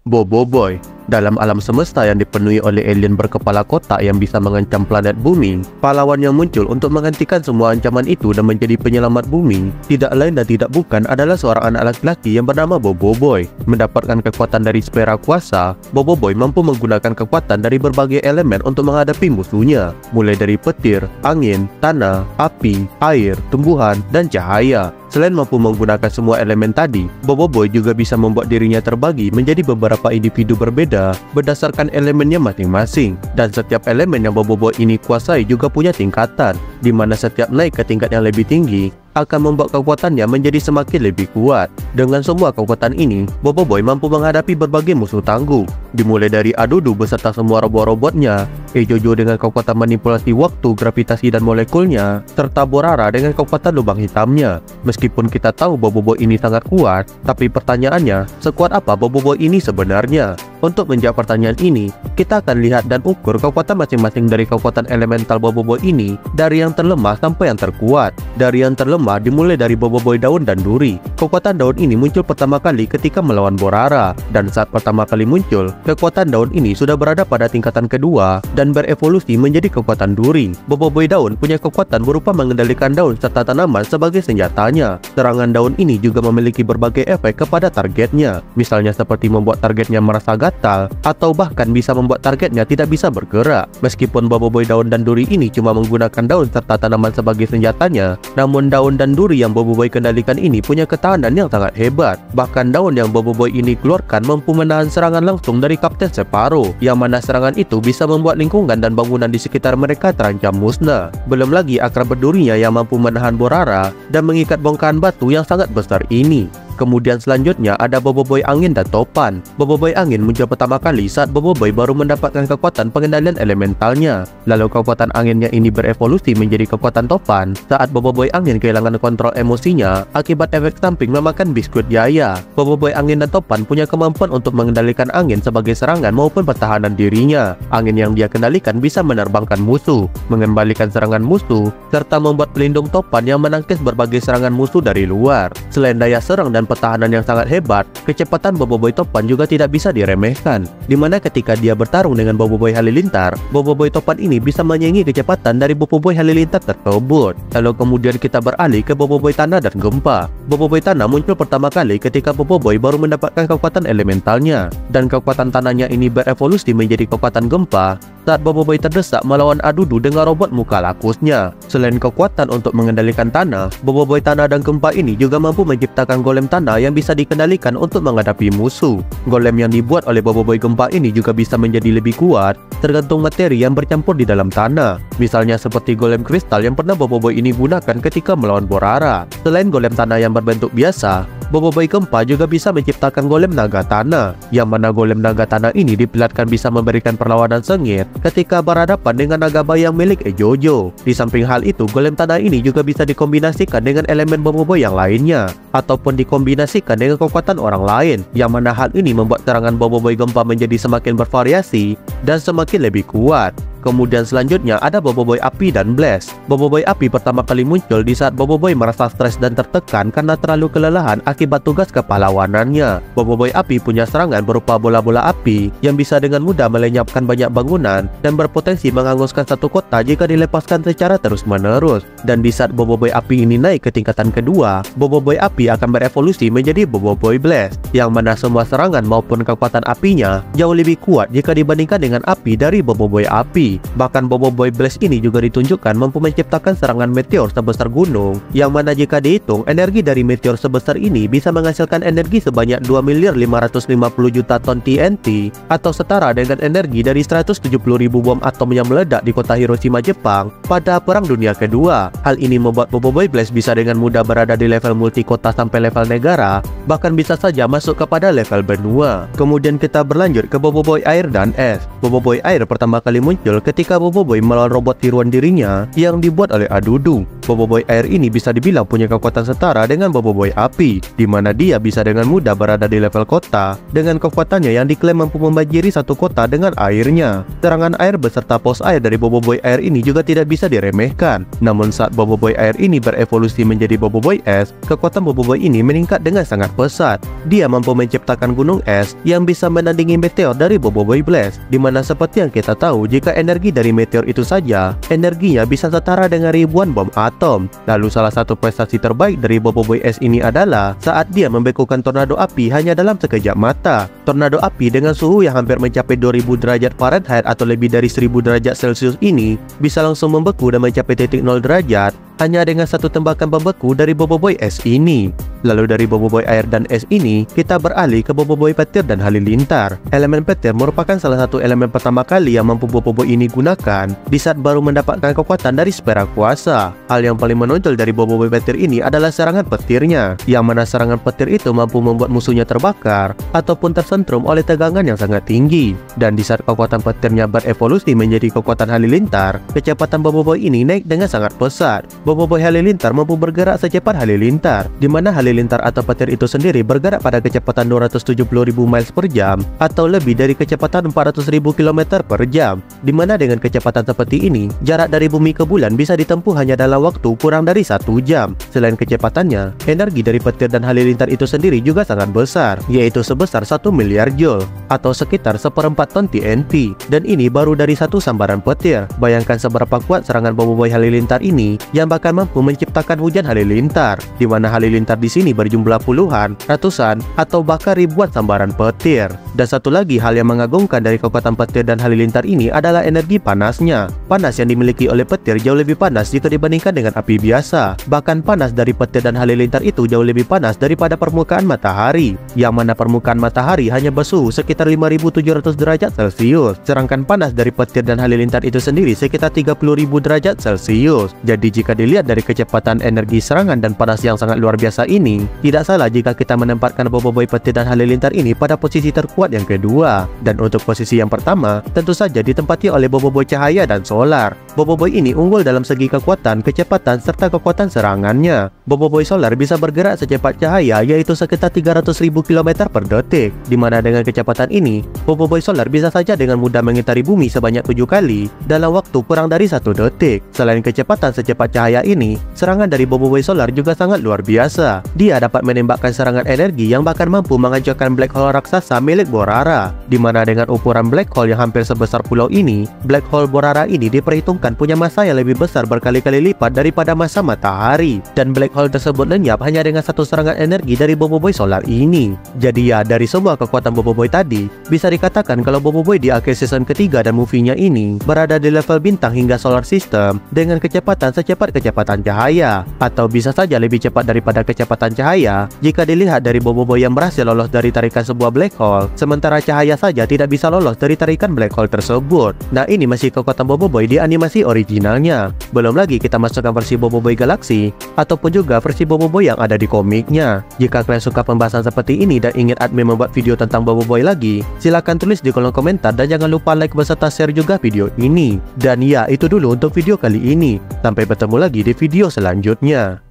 Boboiboy. Dalam alam semesta yang dipenuhi oleh alien berkepala kotak yang bisa mengancam planet bumi, pahlawan yang muncul untuk menghentikan semua ancaman itu dan menjadi penyelamat bumi tidak lain dan tidak bukan adalah seorang anak laki-laki yang bernama Boboiboy. Mendapatkan kekuatan dari sfera kuasa, Boboiboy mampu menggunakan kekuatan dari berbagai elemen untuk menghadapi musuhnya, mulai dari petir, angin, tanah, api, air, tumbuhan, dan cahaya. Selain mampu menggunakan semua elemen tadi, Boboiboy juga bisa membuat dirinya terbagi menjadi beberapa individu berbeda berdasarkan elemennya masing-masing. Dan setiap elemen yang Boboiboy ini kuasai juga punya tingkatan, di mana setiap naik ke tingkat yang lebih tinggi akan membuat kekuatannya menjadi semakin lebih kuat. Dengan semua kekuatan ini, Boboiboy mampu menghadapi berbagai musuh tangguh, dimulai dari Adudu beserta semua robot-robotnya, Ejojo dengan kekuatan manipulasi waktu, gravitasi, dan molekulnya, serta Borara dengan kekuatan lubang hitamnya. Meskipun kita tahu Boboiboy ini sangat kuat, tapi pertanyaannya, sekuat apa Boboiboy ini sebenarnya? Untuk menjawab pertanyaan ini, kita akan lihat dan ukur kekuatan masing-masing dari kekuatan elemental Boboiboy ini dari yang terlemah sampai yang terkuat. Dari yang terlemah dimulai dari Boboiboy daun dan duri. Kekuatan daun ini muncul pertama kali ketika melawan Borara, dan saat pertama kali muncul, kekuatan daun ini sudah berada pada tingkatan kedua dan berevolusi menjadi kekuatan duri. Boboiboy daun punya kekuatan berupa mengendalikan daun serta tanaman sebagai senjatanya. Serangan daun ini juga memiliki berbagai efek kepada targetnya, misalnya seperti membuat targetnya merasa gatal atau bahkan bisa membuat targetnya tidak bisa bergerak. Meskipun Boboiboy daun dan duri ini cuma menggunakan daun serta tanaman sebagai senjatanya, namun daun dan duri yang Boboiboy kendalikan ini punya ketahanan yang sangat hebat. Bahkan daun yang Boboiboy ini keluarkan mampu menahan serangan langsung dari Kapten Separo, yang mana serangan itu bisa membuat lingkungan dan bangunan di sekitar mereka terancam musnah. Belum lagi akar berdurinya yang mampu menahan Borara dan mengikat bongkahan batu yang sangat besar ini. Kemudian selanjutnya ada Boboiboy angin dan topan. Boboiboy angin muncul pertama kali saat Boboiboy baru mendapatkan kekuatan pengendalian elementalnya. Lalu kekuatan anginnya ini berevolusi menjadi kekuatan topan saat Boboiboy angin kehilangan kontrol emosinya akibat efek samping memakan biskuit Jaya. Boboiboy angin dan topan punya kemampuan untuk mengendalikan angin sebagai serangan maupun pertahanan dirinya. Angin yang dia kendalikan bisa menerbangkan musuh, mengembalikan serangan musuh, serta membuat pelindung topan yang menangkis berbagai serangan musuh dari luar. Selain daya serang dan pertahanan yang sangat hebat, kecepatan Boboiboy topan juga tidak bisa diremehkan, dimana ketika dia bertarung dengan Boboiboy halilintar, Boboiboy topan ini bisa menyaingi kecepatan dari Boboiboy halilintar tersebut. Lalu kemudian kita beralih ke Boboiboy tanah dan gempa. Boboiboy tanah muncul pertama kali ketika Boboiboy baru mendapatkan kekuatan elementalnya, dan kekuatan tanahnya ini berevolusi menjadi kekuatan gempa saat Boboiboy terdesak melawan Adudu dengan robot muka lakusnya. Selain kekuatan untuk mengendalikan tanah, Boboiboy tanah dan gempa ini juga mampu menciptakan golem tanah yang bisa dikendalikan untuk menghadapi musuh. Golem yang dibuat oleh Boboiboy gempa ini juga bisa menjadi lebih kuat tergantung materi yang bercampur di dalam tanah. Misalnya seperti golem kristal yang pernah Boboiboy ini gunakan ketika melawan Borara. Selain golem tanah yang berbentuk biasa, Boboiboy gempa juga bisa menciptakan golem naga tanah, yang mana golem naga tanah ini diperlihatkan bisa memberikan perlawanan sengit ketika berhadapan dengan naga bayang milik Ejojo. Di samping hal itu, golem tanah ini juga bisa dikombinasikan dengan elemen Boboiboy yang lainnya, ataupun dikombinasikan dengan kekuatan orang lain, yang mana hal ini membuat serangan Boboiboy gempa menjadi semakin bervariasi dan semakin lebih kuat. Kemudian selanjutnya ada Boboiboy api dan Blast. Boboiboy api pertama kali muncul di saat Boboiboy merasa stres dan tertekan karena terlalu kelelahan akibat tugas kepahlawanannya. Boboiboy api punya serangan berupa bola-bola api yang bisa dengan mudah melenyapkan banyak bangunan dan berpotensi menghanguskan satu kota jika dilepaskan secara terus-menerus. Dan di saat Boboiboy api ini naik ke tingkatan kedua, Boboiboy api akan berevolusi menjadi Boboiboy Blast, yang mana semua serangan maupun kekuatan apinya jauh lebih kuat jika dibandingkan dengan api dari Boboiboy api. Bahkan Boboiboy Blast ini juga ditunjukkan mampu menciptakan serangan meteor sebesar gunung, yang mana jika dihitung energi dari meteor sebesar ini bisa menghasilkan energi sebanyak 2.550.000.000 ton TNT, atau setara dengan energi dari 170.000 bom atom yang meledak di kota Hiroshima, Jepang pada Perang Dunia Kedua. Hal ini membuat Boboiboy Blast bisa dengan mudah berada di level multi kota sampai level negara, bahkan bisa saja masuk kepada level benua. Kemudian kita berlanjut ke Boboiboy air dan es. Boboiboy air pertama kali muncul ketika Boboiboy melawan robot tiruan dirinya yang dibuat oleh Adudu. Boboiboy air ini bisa dibilang punya kekuatan setara dengan Boboiboy api, di mana dia bisa dengan mudah berada di level kota dengan kekuatannya yang diklaim mampu membanjiri satu kota dengan airnya. Serangan air beserta pos air dari Boboiboy air ini juga tidak bisa diremehkan. Namun saat Boboiboy air ini berevolusi menjadi Boboiboy es, kekuatan Boboiboy ini meningkat dengan sangat pesat. Dia mampu menciptakan gunung es yang bisa menandingi meteor dari Boboiboy Blast, dimana seperti yang kita tahu, jika energi dari meteor itu saja, energinya bisa setara dengan ribuan bom atom. Lalu salah satu prestasi terbaik dari Boboiboy es ini adalah saat dia membekukan tornado api hanya dalam sekejap mata. Tornado api dengan suhu yang hampir mencapai 2000 derajat Fahrenheit atau lebih dari 1000 derajat Celcius ini bisa langsung membeku dan mencapai titik 0 derajat hanya dengan satu tembakan pembeku dari Boboiboy es ini. Lalu dari Boboiboy air dan es ini, kita beralih ke Boboiboy petir dan halilintar. Elemen petir merupakan salah satu elemen pertama kali yang mampu Boboiboy ini gunakan di saat baru mendapatkan kekuatan dari Sfera Kuasa. Hal yang paling menonjol dari Boboiboy petir ini adalah serangan petirnya, yang mana serangan petir itu mampu membuat musuhnya terbakar ataupun tersentrum oleh tegangan yang sangat tinggi. Dan di saat kekuatan petirnya berevolusi menjadi kekuatan halilintar, kecepatan Boboiboy ini naik dengan sangat pesat. Boboiboy halilintar mampu bergerak secepat halilintar, di mana halilintar atau petir itu sendiri bergerak pada kecepatan 270.000 miles per jam atau lebih dari kecepatan 400.000 km per jam, di mana dengan kecepatan seperti ini, jarak dari bumi ke bulan bisa ditempuh hanya dalam waktu kurang dari 1 jam. Selain kecepatannya, energi dari petir dan halilintar itu sendiri juga sangat besar, yaitu sebesar 1 miliar joule atau sekitar 1/4 ton TNT, dan ini baru dari satu sambaran petir. Bayangkan seberapa kuat serangan Boboiboy halilintar ini yang bahkan mampu menciptakan hujan halilintar, di mana halilintar di sini berjumlah puluhan, ratusan, atau bahkan ribuan sambaran petir. Dan satu lagi hal yang mengagumkan dari kekuatan petir dan halilintar ini adalah energi panasnya. Panas yang dimiliki oleh petir jauh lebih panas jika dibandingkan dengan api biasa. Bahkan panas dari petir dan halilintar itu jauh lebih panas daripada permukaan matahari, yang mana permukaan matahari hanya bersuhu sekitar 5700 derajat Celcius, sedangkan panas dari petir dan halilintar itu sendiri sekitar 30.000 derajat Celcius. Jadi jika dilihat dari kecepatan energi serangan dan panas yang sangat luar biasa ini, tidak salah jika kita menempatkan Boboiboy petir dan halilintar ini pada posisi terkuat yang kedua. Dan untuk posisi yang pertama, tentu saja ditempati oleh Boboiboy cahaya dan solar. Boboiboy ini unggul dalam segi kekuatan, kecepatan, serta kekuatan serangannya. Boboiboy solar bisa bergerak secepat cahaya, yaitu sekitar 300.000 km per detik, dimana dengan kecepatan ini, Boboiboy solar bisa saja dengan mudah mengitari bumi sebanyak 7 kali dalam waktu kurang dari 1 detik. Selain kecepatan secepat cahaya ini, serangan dari Boboiboy solar juga sangat luar biasa. Dia dapat menembakkan serangan energi yang bahkan mampu menghancurkan black hole raksasa milik Borara, dimana dengan ukuran black hole yang hampir sebesar pulau ini, black hole Borara ini diperhitungkan punya massa yang lebih besar berkali-kali lipat daripada massa matahari, dan black hole tersebut lenyap hanya dengan satu serangan energi dari Boboiboy solar ini. Jadi ya, dari semua kekuatan Boboiboy tadi, bisa dikatakan kalau Boboiboy di akhir season ketiga dan movie-nya ini berada di level bintang hingga solar system dengan kecepatan secepat kecepatan cahaya, atau bisa saja lebih cepat daripada kecepatan cahaya jika dilihat dari Boboiboy yang berhasil lolos dari tarikan sebuah black hole, sementara cahaya saja tidak bisa lolos dari tarikan black hole tersebut. Nah, ini masih kekuatan Boboiboy di animasi originalnya. Belum lagi kita masukkan versi Boboiboy Galaxy ataupun juga versi Boboiboy yang ada di komiknya. Jika kalian suka pembahasan seperti ini dan ingin admin membuat video tentang Boboiboy lagi, silahkan tulis di kolom komentar dan jangan lupa like beserta share juga video ini. Dan ya, itu dulu untuk video kali ini. Sampai bertemu lagi di video selanjutnya.